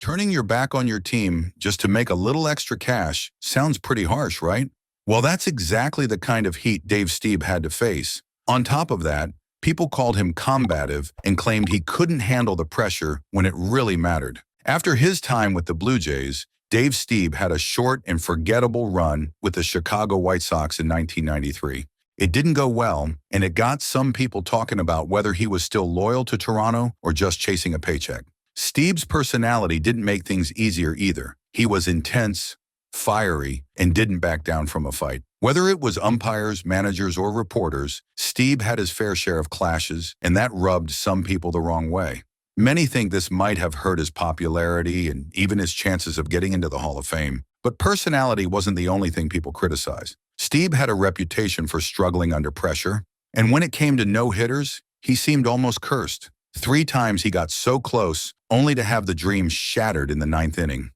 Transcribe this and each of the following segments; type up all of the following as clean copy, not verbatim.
Turning your back on your team just to make a little extra cash sounds pretty harsh, right? Well, that's exactly the kind of heat Dave Stieb had to face. On top of that, people called him combative and claimed he couldn't handle the pressure when it really mattered. After his time with the Blue Jays, Dave Stieb had a short and forgettable run with the Chicago White Sox in 1993. It didn't go well, and it got some people talking about whether he was still loyal to Toronto or just chasing a paycheck. Stieb's personality didn't make things easier either. He was intense, fiery, and didn't back down from a fight. Whether it was umpires, managers, or reporters, Stieb had his fair share of clashes, and that rubbed some people the wrong way. Many think this might have hurt his popularity and even his chances of getting into the Hall of Fame. But personality wasn't the only thing people criticized. Stieb had a reputation for struggling under pressure, and when it came to no-hitters, he seemed almost cursed. 3 times he got so close, only to have the dream shattered in the 9th inning.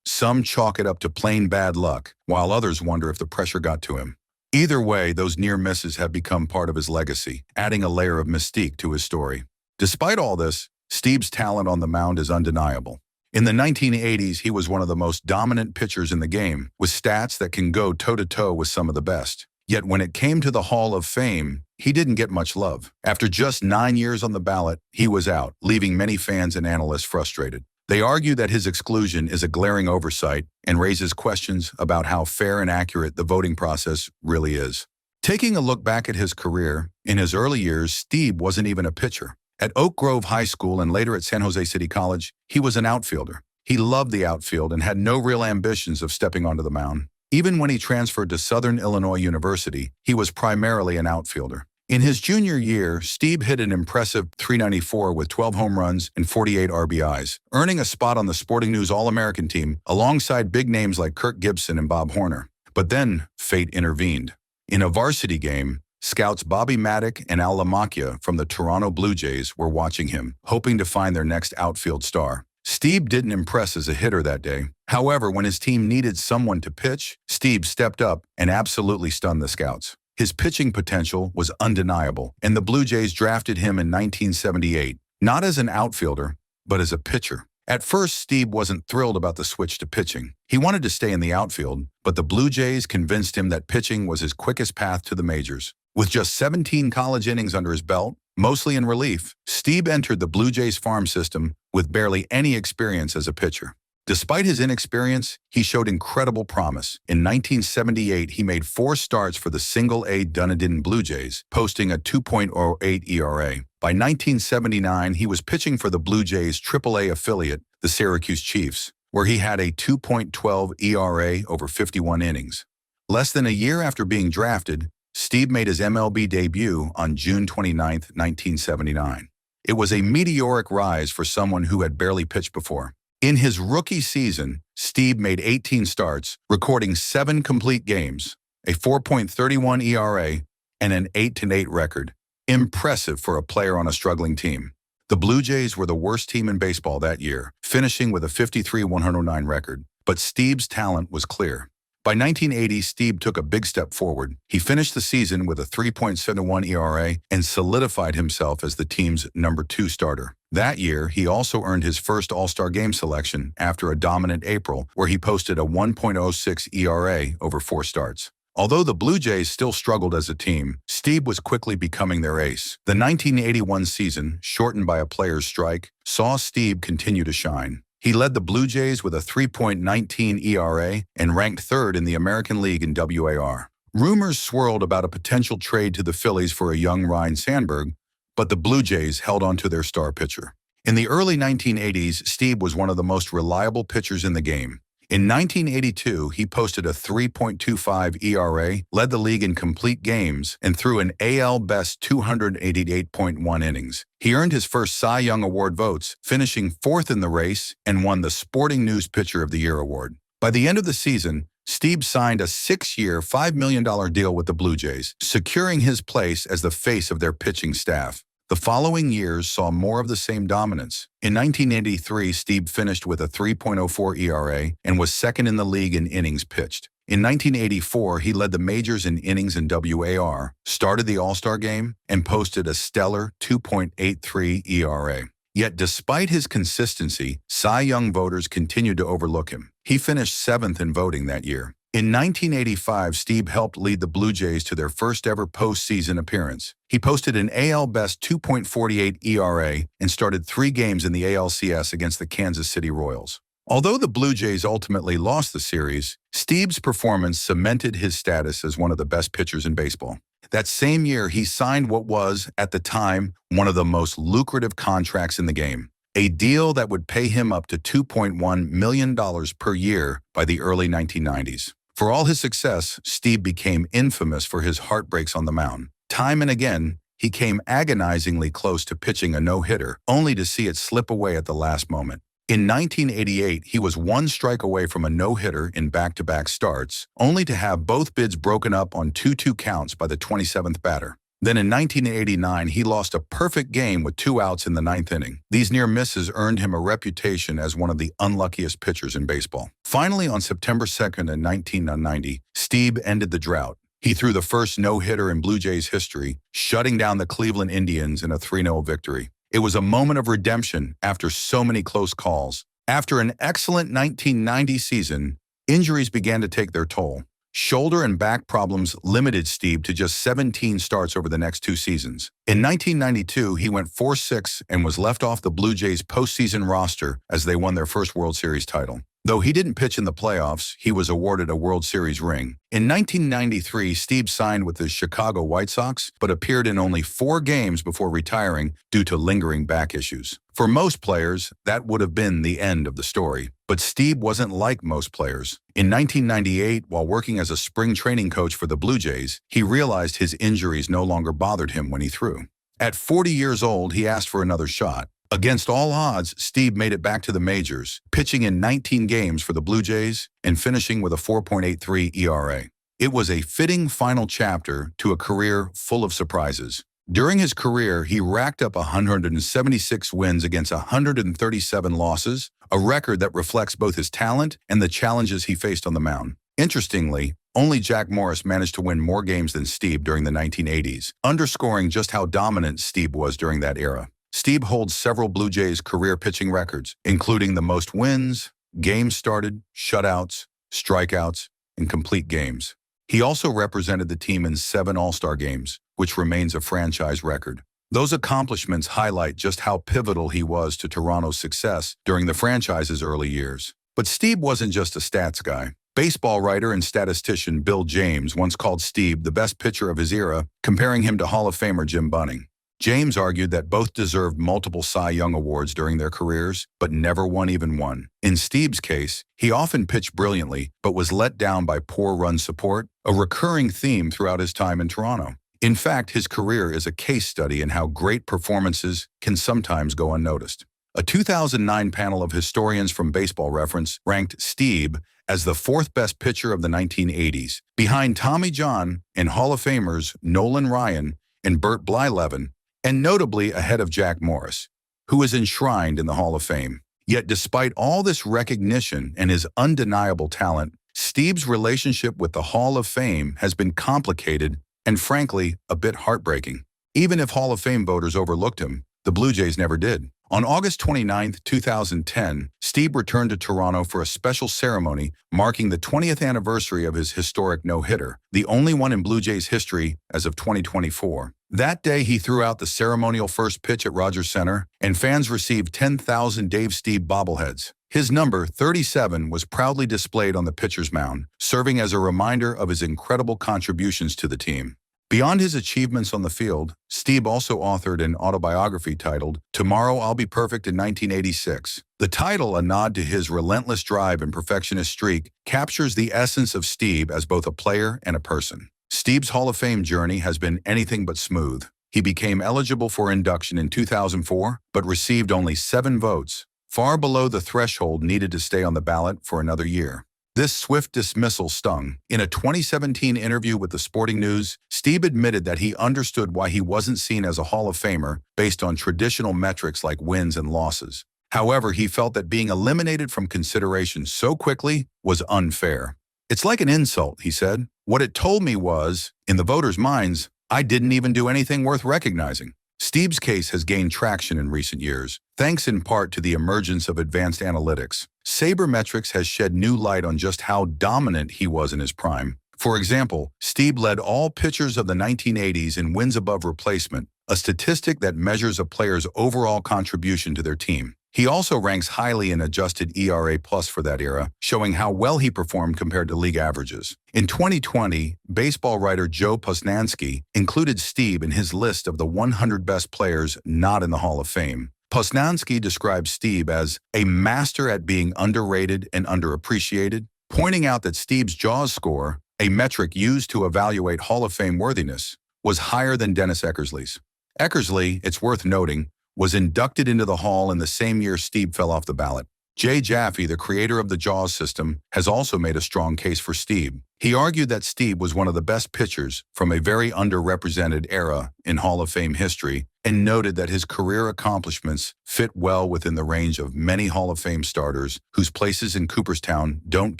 Some chalk it up to plain bad luck, while others wonder if the pressure got to him. Either way, those near misses have become part of his legacy, adding a layer of mystique to his story. Despite all this, Stieb's talent on the mound is undeniable. In the 1980s, he was one of the most dominant pitchers in the game, with stats that can go toe-to-toe with some of the best. Yet when it came to the Hall of Fame, he didn't get much love. After just 9 years on the ballot, he was out, leaving many fans and analysts frustrated. They argue that his exclusion is a glaring oversight and raises questions about how fair and accurate the voting process really is. Taking a look back at his career, in his early years, Stieb wasn't even a pitcher. At Oak Grove High School and later at San Jose City College, he was an outfielder. He loved the outfield and had no real ambitions of stepping onto the mound. Even when he transferred to Southern Illinois University, he was primarily an outfielder. In his junior year, Stieb hit an impressive .394 with 12 home runs and 48 RBIs, earning a spot on the Sporting News All-American team alongside big names like Kirk Gibson and Bob Horner. But then, fate intervened. In a varsity game, scouts Bobby Maddock and Al LaMacchia from the Toronto Blue Jays were watching him, hoping to find their next outfield star. Stieb didn't impress as a hitter that day. However, when his team needed someone to pitch, Stieb stepped up and absolutely stunned the scouts. His pitching potential was undeniable, and the Blue Jays drafted him in 1978, not as an outfielder, but as a pitcher. At first, Stieb wasn't thrilled about the switch to pitching. He wanted to stay in the outfield, but the Blue Jays convinced him that pitching was his quickest path to the majors. With just 17 college innings under his belt, mostly in relief, Stieb entered the Blue Jays farm system with barely any experience as a pitcher. Despite his inexperience, he showed incredible promise. In 1978, he made 4 starts for the Single-A Dunedin Blue Jays, posting a 2.08 ERA. By 1979, he was pitching for the Blue Jays' Triple-A affiliate, the Syracuse Chiefs, where he had a 2.12 ERA over 51 innings. Less than a year after being drafted, Stieb made his MLB debut on June 29, 1979. It was a meteoric rise for someone who had barely pitched before. In his rookie season, Stieb made 18 starts, recording 7 complete games, a 4.31 ERA, and an 8-8 record. Impressive for a player on a struggling team. The Blue Jays were the worst team in baseball that year, finishing with a 53-109 record, but Stieb's talent was clear. By 1980, Stieb took a big step forward. He finished the season with a 3.71 ERA and solidified himself as the team's number 2 starter. That year, he also earned his first All-Star Game selection after a dominant April, where he posted a 1.06 ERA over 4 starts. Although the Blue Jays still struggled as a team, Stieb was quickly becoming their ace. The 1981 season, shortened by a player's strike, saw Stieb continue to shine. He led the Blue Jays with a 3.19 ERA and ranked 3rd in the American League in WAR. Rumors swirled about a potential trade to the Phillies for a young Ryne Sandberg, but the Blue Jays held on to their star pitcher. In the early 1980s, Stieb was one of the most reliable pitchers in the game. In 1982, he posted a 3.25 ERA, led the league in complete games, and threw an AL Best 288.1 innings. He earned his first Cy Young Award votes, finishing 4th in the race, and won the Sporting News Pitcher of the Year award. By the end of the season, Stieb signed a 6-year, $5 million deal with the Blue Jays, securing his place as the face of their pitching staff. The following years saw more of the same dominance. In 1983, Stieb finished with a 3.04 ERA and was 2nd in the league in innings pitched. In 1984, he led the majors in innings in WAR, started the All-Star Game, and posted a stellar 2.83 ERA. Yet despite his consistency, Cy Young voters continued to overlook him. He finished 7th in voting that year. In 1985, Stieb helped lead the Blue Jays to their first ever postseason appearance. He posted an AL Best 2.48 ERA and started 3 games in the ALCS against the Kansas City Royals. Although the Blue Jays ultimately lost the series, Stieb's performance cemented his status as one of the best pitchers in baseball. That same year, he signed what was, at the time, one of the most lucrative contracts in the game, a deal that would pay him up to $2.1 million per year by the early 1990s. For all his success, Stieb became infamous for his heartbreaks on the mound. Time and again, he came agonizingly close to pitching a no-hitter, only to see it slip away at the last moment. In 1988, he was 1 strike away from a no-hitter in back-to-back starts, only to have both bids broken up on 2-2 counts by the 27th batter. Then in 1989, he lost a perfect game with 2 outs in the 9th inning. These near misses earned him a reputation as one of the unluckiest pitchers in baseball. Finally, on September 2nd in 1990, Stieb ended the drought. He threw the first no-hitter in Blue Jays history, shutting down the Cleveland Indians in a 3-0 victory. It was a moment of redemption after so many close calls. After an excellent 1990 season, injuries began to take their toll. Shoulder and back problems limited Stieb to just 17 starts over the next 2 seasons. In 1992, he went 4-6 and was left off the Blue Jays' postseason roster as they won their first World Series title. Though he didn't pitch in the playoffs, he was awarded a World Series ring. In 1993, Stieb signed with the Chicago White Sox, but appeared in only 4 games before retiring due to lingering back issues. For most players, that would have been the end of the story. But Stieb wasn't like most players. In 1998, while working as a spring training coach for the Blue Jays, he realized his injuries no longer bothered him when he threw. At 40 years old, he asked for another shot. Against all odds, Stieb made it back to the majors, pitching in 19 games for the Blue Jays and finishing with a 4.83 ERA. It was a fitting final chapter to a career full of surprises. During his career, he racked up 176 wins against 137 losses, a record that reflects both his talent and the challenges he faced on the mound. Interestingly, only Jack Morris managed to win more games than Stieb during the 1980s, underscoring just how dominant Stieb was during that era. Stieb holds several Blue Jays career pitching records, including the most wins, games started, shutouts, strikeouts, and complete games. He also represented the team in 7 All-Star games, which remains a franchise record. Those accomplishments highlight just how pivotal he was to Toronto's success during the franchise's early years. But Stieb wasn't just a stats guy. Baseball writer and statistician Bill James once called Stieb the best pitcher of his era, comparing him to Hall of Famer Jim Bunning. James argued that both deserved multiple Cy Young awards during their careers, but never won even one. In Stieb's case, he often pitched brilliantly, but was let down by poor run support, a recurring theme throughout his time in Toronto. In fact, his career is a case study in how great performances can sometimes go unnoticed. A 2009 panel of historians from Baseball Reference ranked Stieb as the 4th best pitcher of the 1980s, behind Tommy John and Hall of Famers Nolan Ryan and Bert Blyleven, and notably ahead of Jack Morris, who is enshrined in the Hall of Fame. Yet despite all this recognition and his undeniable talent, Stieb's relationship with the Hall of Fame has been complicated and frankly, a bit heartbreaking. Even if Hall of Fame voters overlooked him, the Blue Jays never did. On August 29, 2010, Stieb returned to Toronto for a special ceremony marking the 20th anniversary of his historic no-hitter, the only one in Blue Jays history as of 2024. That day, he threw out the ceremonial first pitch at Rogers Center, and fans received 10,000 Dave Stieb bobbleheads. His number, 37, was proudly displayed on the pitcher's mound, serving as a reminder of his incredible contributions to the team. Beyond his achievements on the field, Stieb also authored an autobiography titled Tomorrow I'll Be Perfect in 1986. The title, a nod to his relentless drive and perfectionist streak, captures the essence of Stieb as both a player and a person. Stieb's Hall of Fame journey has been anything but smooth. He became eligible for induction in 2004, but received only 7 votes, far below the threshold needed to stay on the ballot for another year. This swift dismissal stung. In a 2017 interview with The Sporting News, Stieb admitted that he understood why he wasn't seen as a Hall of Famer based on traditional metrics like wins and losses. However, he felt that being eliminated from consideration so quickly was unfair. "It's like an insult," he said. "What it told me was, in the voters' minds, I didn't even do anything worth recognizing." Stieb's case has gained traction in recent years, thanks in part to the emergence of advanced analytics. Sabermetrics has shed new light on just how dominant he was in his prime. For example, Stieb led all pitchers of the 1980s in wins above replacement, a statistic that measures a player's overall contribution to their team. He also ranks highly in adjusted ERA plus for that era, showing how well he performed compared to league averages. In 2020, baseball writer Joe Posnanski included Stieb in his list of the 100 best players not in the Hall of Fame. Posnanski describes Stieb as a master at being underrated and underappreciated, pointing out that Stieb's JAWS score, a metric used to evaluate Hall of Fame worthiness, was higher than Dennis Eckersley's. Eckersley, it's worth noting, was inducted into the Hall in the same year Stieb fell off the ballot. Jay Jaffe, the creator of the JAWS system, has also made a strong case for Stieb. He argued that Stieb was one of the best pitchers from a very underrepresented era in Hall of Fame history and noted that his career accomplishments fit well within the range of many Hall of Fame starters whose places in Cooperstown don't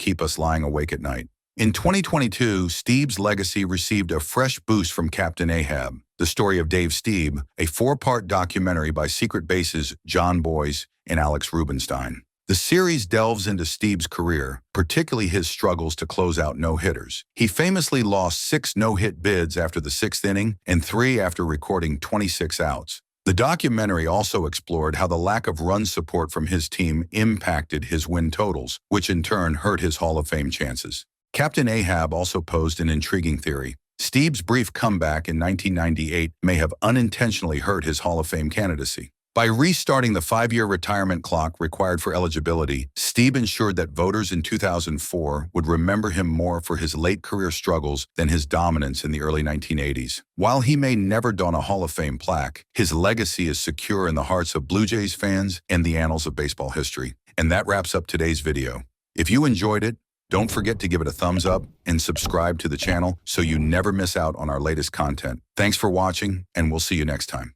keep us lying awake at night. In 2022, Stieb's legacy received a fresh boost from Captain Ahab, the story of Dave Stieb, a 4-part documentary by Secret Base's John Boyce and Alex Rubinstein. The series delves into Stieb's career, particularly his struggles to close out no-hitters. He famously lost 6 no-hit bids after the 6th inning and 3 after recording 26 outs. The documentary also explored how the lack of run support from his team impacted his win totals, which in turn hurt his Hall of Fame chances. Captain Ahab also posed an intriguing theory. Stieb's brief comeback in 1998 may have unintentionally hurt his Hall of Fame candidacy. By restarting the 5-year retirement clock required for eligibility, Stieb ensured that voters in 2004 would remember him more for his late career struggles than his dominance in the early 1980s. While he may never don a Hall of Fame plaque, his legacy is secure in the hearts of Blue Jays fans and the annals of baseball history. And that wraps up today's video. If you enjoyed it, don't forget to give it a thumbs up and subscribe to the channel so you never miss out on our latest content. Thanks for watching, and we'll see you next time.